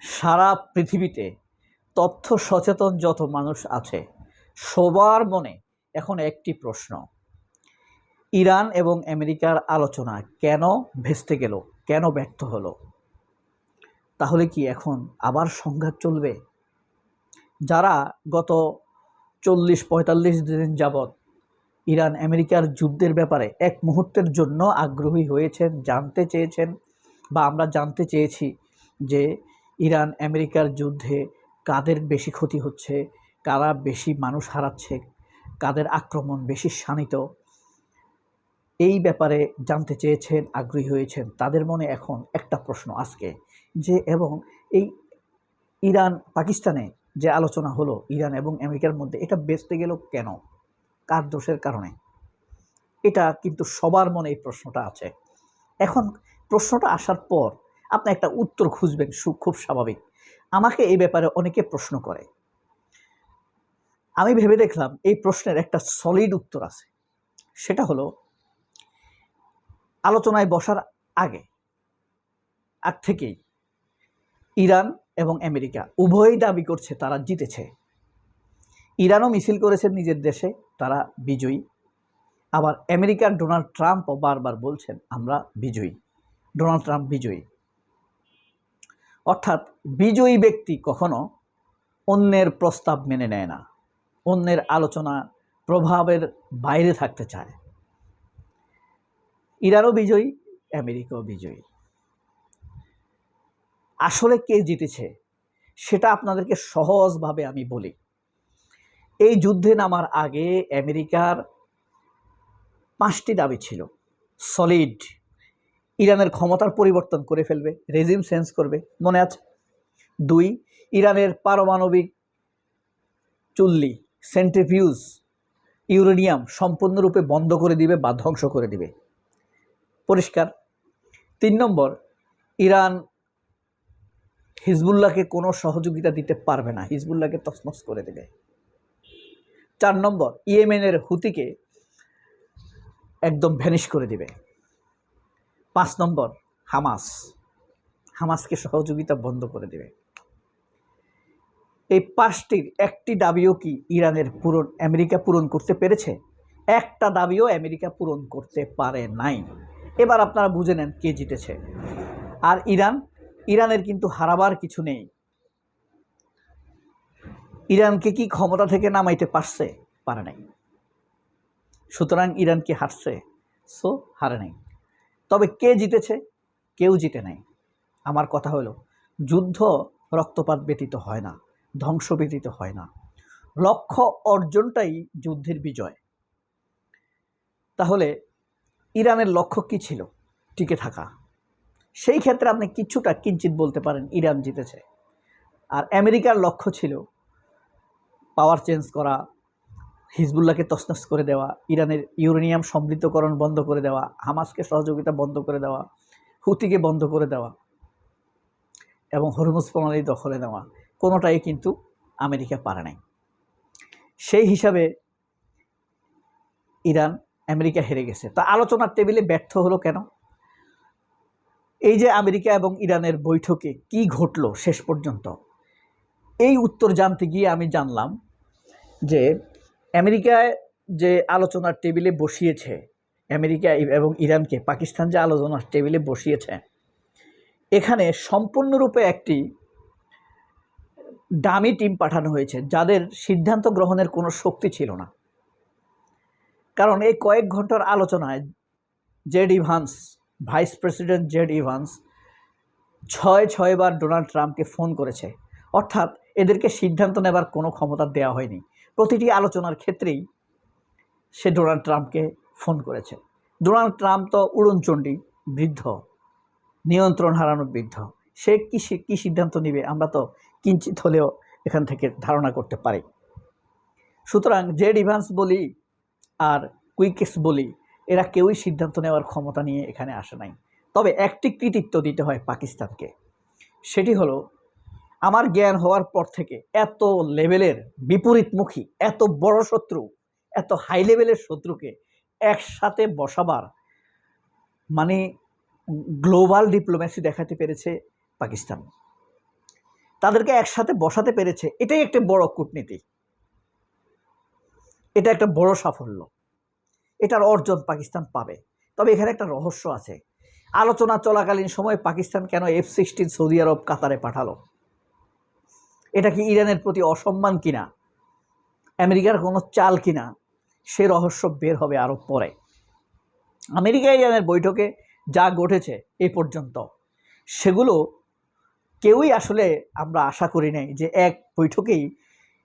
সারা পৃথিবীতে তথ্য সচেতন যত মানুষ আছে সবার মনে এখন একটি প্রশ্ন, ইরান এবং আমেরিকার আলোচনা কেন ভেস্তে গেল, কেন ব্যর্থ হলো? তাহলে কি এখন আবার সংঘাত চলবে? যারা গত 40-45 দিন যাবৎ ইরান আমেরিকার যুদ্ধের ব্যাপারে এক মুহূর্তের জন্য আগ্রহী হয়েছেন, জানতে চেয়েছেন, বা আমরা জানতে চেয়েছি যে ইরান আমেরিকার যুদ্ধে কাদের বেশি ক্ষতি হচ্ছে, কারা বেশি মানুষ হারাচ্ছে, কাদের আক্রমণ বেশি শাণিত, এই ব্যাপারে জানতে চেয়েছেন, আগ্রহী হয়েছেন, তাদের মনে এখন একটা প্রশ্ন আজকে যে, এবং এই ইরান পাকিস্তানে যে আলোচনা হলো ইরান এবং আমেরিকার মধ্যে, এটা বেঁচতে গেল কেন, কার দোষের কারণে? এটা কিন্তু সবার মনে এই প্রশ্নটা আছে। এখন প্রশ্নটা আসার পর আপনি একটা উত্তর খুঁজবেন, খুব স্বাভাবিক। আমাকে এই ব্যাপারে অনেকে প্রশ্ন করে, আমি ভেবে দেখলাম এই প্রশ্নের একটা সলিড উত্তর আছে। সেটা হলো, আলোচনায় বসার আগ থেকেই ইরান এবং আমেরিকা উভয়ই দাবি করছে তারা জিতেছে। ইরানও মিছিল করেছে নিজের দেশে, তারা বিজয়ী। আবার আমেরিকার ডোনাল্ড ট্রাম্পও বারবার বলছেন আমরা বিজয়ী, ডোনাল্ড ট্রাম্প বিজয়ী। অর্থাৎ বিজয়ী ব্যক্তি কখনো অন্যের প্রস্তাব মেনে নেয় না, অন্যের আলোচনা প্রভাবের বাইরে থাকতে চায়। ইরানও বিজয়ী, আমেরিকাও বিজয়ী। আসলে কে জিতেছে সেটা আপনাদেরকে সহজভাবে আমি বলি। এই যুদ্ধে নামার আগে আমেরিকার 5টি দাবি ছিল সলিড। ইরানের ক্ষমতার পরিবর্তন করে ফেলবে, রেজিম চেঞ্জ করবে, মনে আছে? 2, ইরানের পারমাণবিক চুল্লি, সেন্ট্রিফিউজ, ইউরেনিয়াম সম্পূর্ণরূপে বন্ধ করে দিবে বা ধ্বংস করে দিবে, পরিষ্কার। 3 নম্বর, ইরান হিজবুল্লাহকে কোনো সহযোগিতা দিতে পারবে না, হিজবুল্লাহকে তছনছ করে দেবে। 4 নম্বর, ইয়েমেনের হুতিকে একদম ভ্যানিশ করে দিবে। 5 নম্বর, হামাসকে সহযোগিতা বন্ধ করে দেবে। এই 5টির একটি দাবিও কি আমেরিকা পূরণ করতে পেরেছে? একটা দাবিও আমেরিকা পূরণ করতে পারে নাই। এবার আপনারা বুঝে নেন কে জিতেছে। আর ইরানের কিন্তু হারাবার কিছু নেই। ইরানকে কি ক্ষমতা থেকে নামাইতে পারছে? পারে নাই। সুতরাং ইরান কি হারছে? হারে নাই। তবে কে জিতেছে? কেউ জিতে নাই। আমার কথা হলো, যুদ্ধ রক্তপাত ব্যতীত হয় না, ধ্বংস ব্যতীত হয় না। লক্ষ্য অর্জনটাই যুদ্ধের বিজয়। তাহলে ইরানের লক্ষ্য কি ছিল? টিকে থাকা। সেই ক্ষেত্রে আপনি কিঞ্চিত বলতে পারেন ইরান জিতেছে। আর আমেরিকার লক্ষ্য ছিল পাওয়ার চেঞ্জ করা, হিজবুল্লাহকে তছনছ করে দেওয়া, ইরানের ইউরেনিয়াম সমৃদ্ধকরণ বন্ধ করে দেওয়া, হামাসকে সহযোগিতা বন্ধ করে দেওয়া, হুতিকে বন্ধ করে দেওয়া এবং হরমুজ প্রণালী দখলে নেওয়া। কোনোটাই কিন্তু আমেরিকা পারে নাই। সেই হিসাবে আমেরিকা হেরে গেছে। তা আলোচনার টেবিলে ব্যর্থ হলো কেন? এই যে আমেরিকা এবং ইরানের বৈঠকে কি ঘটলো শেষ পর্যন্ত, এই উত্তর জানতে গিয়ে আমি জানলাম যে আমেরিকায় যে আলোচনার টেবিলে বসিয়েছে, আমেরিকা এবং ইরানকে পাকিস্তান যে আলোচনার টেবিলে বসিয়েছে, এখানে সম্পূর্ণরূপে একটি ডামি টিম পাঠানো হয়েছে, যাদের সিদ্ধান্ত গ্রহণের কোনো শক্তি ছিল না। কারণ এই কয়েক ঘন্টার আলোচনায় ভাইস প্রেসিডেন্ট জেড ইভান্স 6 বার ডোনাল্ড ট্রাম্পকে ফোন করেছে। অর্থাৎ এদেরকে সিদ্ধান্ত নেবার কোনো ক্ষমতা দেওয়া হয়নি। প্রতিটি আলোচনার ক্ষেত্রেই সে ডোনাল্ড ট্রাম্পকে ফোন করেছে। ডোনাল্ড ট্রাম্প তো উড়নচণ্ডী, বৃদ্ধ, নিয়ন্ত্রণ হারানো বৃদ্ধ। সে কি সিদ্ধান্ত নেবে আমরা তো কিঞ্চিত হলেও এখান থেকে ধারণা করতে পারি। সুতরাং জেড ইভান্স বলি আর কুইকেস বলি, এরা কেউই সিদ্ধান্ত নেওয়ার ক্ষমতা নিয়ে এখানে আসে নাই। তবে একটি কৃতিত্ব দিতে হয় পাকিস্তানকে। সেটি হলো, আমার জ্ঞান হওয়ার পর থেকে এত লেভেলের বিপরীতমুখী, এত বড় শত্রু, এত হাই লেভেলের শত্রুকে একসাথে বসাবার মানে গ্লোবাল ডিপ্লোম্যাসি দেখাতে পেরেছে পাকিস্তান। তাদেরকে একসাথে বসাতে পেরেছে, এটাই একটা বড় কূটনীতি, এটা একটা বড় সাফল্য, এটার অর্জন পাকিস্তান পাবে। তবে এখানে একটা রহস্য আছে, আলোচনা চলাকালীন সময় পাকিস্তান কেন F-16 সৌদি আরব কাতারে পাঠালো? এটা কি ইরানের প্রতি অসম্মান কিনা, আমেরিকার কোনো চাল কিনা, সে রহস্য বের হবে আরও পরে। আমেরিকা ইরানের বৈঠকে যা ঘটেছে এই পর্যন্ত, সেগুলো কেউই আসলে আমরা আশা করি নাই যে এক বৈঠকেই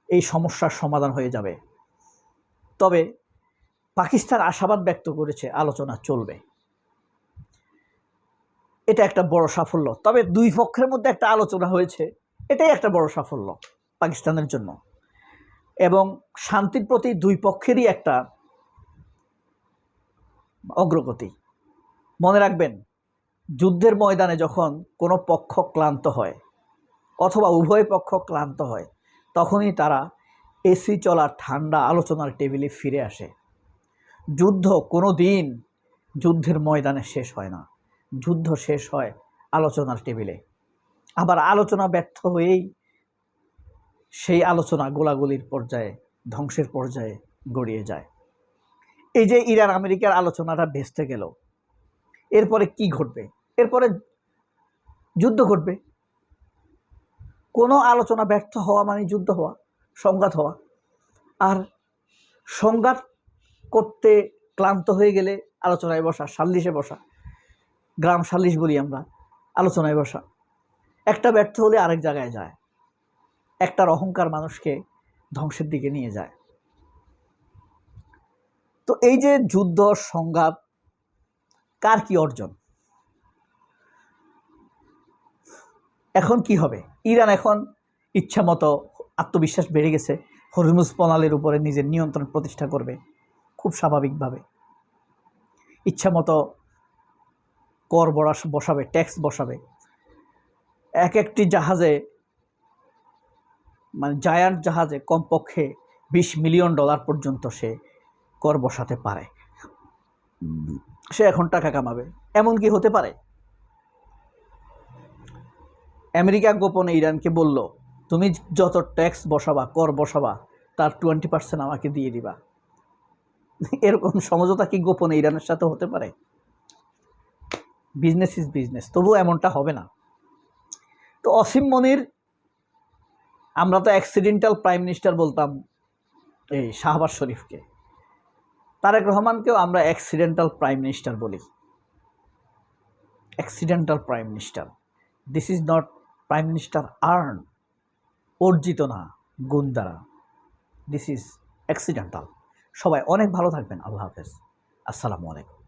এই সমস্যার সমাধান হয়ে যাবে। তবে পাকিস্তান আশাবাদ ব্যক্ত করেছে আলোচনা চলবে, এটা একটা বড় সাফল্য। তবে দুই পক্ষের মধ্যে একটা আলোচনা হয়েছে, এটাই একটা বড় সাফল্য পাকিস্তানের জন্য, এবং শান্তির প্রতি দুই পক্ষেরই একটা অগ্রগতি। মনে রাখবেন, যুদ্ধের ময়দানে যখন কোনো পক্ষ ক্লান্ত হয় অথবা উভয় পক্ষ ক্লান্ত হয়, তখনই তারা এসি চলা ঠান্ডা আলোচনার টেবিলে ফিরে আসে। যুদ্ধ কোনো দিন যুদ্ধের ময়দানে শেষ হয় না, যুদ্ধ শেষ হয় আলোচনার টেবিলে। আবার আলোচনা ব্যর্থ হয়েই সেই আলোচনা গোলাগুলির পর্যায়ে, ধ্বংসের পর্যায়ে গড়িয়ে যায়। এই যে ইরান আমেরিকার আলোচনাটা ভেস্তে গেল, এরপরে কি ঘটবে? এরপরে যুদ্ধ ঘটবে। কোনো আলোচনা ব্যর্থ হওয়া মানে যুদ্ধ হওয়া, সংঘাত হওয়া। আর সংঘাত করতে ক্লান্ত হয়ে গেলে আলোচনায় বসা, সালিশে বসা, গ্রাম সালিশ বলি আমরা, আলোচনায় বসা। একটা ব্যর্থ হলে আরেক জায়গায় যায়, একটার অহংকার মানুষকে ধ্বংসের দিকে নিয়ে যায়। তো এই যে যুদ্ধ সংঘাত, কার কি অর্জন? এখন কি হবে? ইরান এখন ইচ্ছা মতো, আত্মবিশ্বাস বেড়ে গেছে, হরমুজ প্রণালীর উপরে নিজের নিয়ন্ত্রণ প্রতিষ্ঠা করবে খুব স্বাভাবিকভাবে। ইচ্ছা মতো কর বসাবে, ট্যাক্স বসাবে। এক একটি জাহাজে, মানে জায়ান্ট জাহাজে কমপক্ষে $20 মিলিয়ন পর্যন্ত সে কর বসাতে পারে। সে এখন টাকা কামাবে। এমন কি হতে পারে? আমেরিকা গোপনে ইরানকে বলল, তুমি যত ট্যাক্স বসাবা, কর বসাবা, তার 20% আমাকে দিয়ে দিবা। এরকম সমঝোতা কি গোপনে ইরানের সাথে হতে পারে? বিজনেস ইজ বিজনেস, তবুও এমনটা হবে না। তো অসীম মনির, আমরা তো অ্যাক্সিডেন্টাল প্রাইম মিনিস্টার বলতাম এই শাহবাজ শরীফকে, তারেক রহমানকেও আমরা অ্যাক্সিডেন্টাল প্রাইম মিনিস্টার বলি। Accidental prime minister, this is not prime minister earn, অর্জিত না গুণ দ্বারা, দিস ইজ অ্যাক্সিডেন্টাল। সবাই অনেক ভালো থাকবেন। আল্লাহ হাফেজ, আসসালামু আলাইকুম।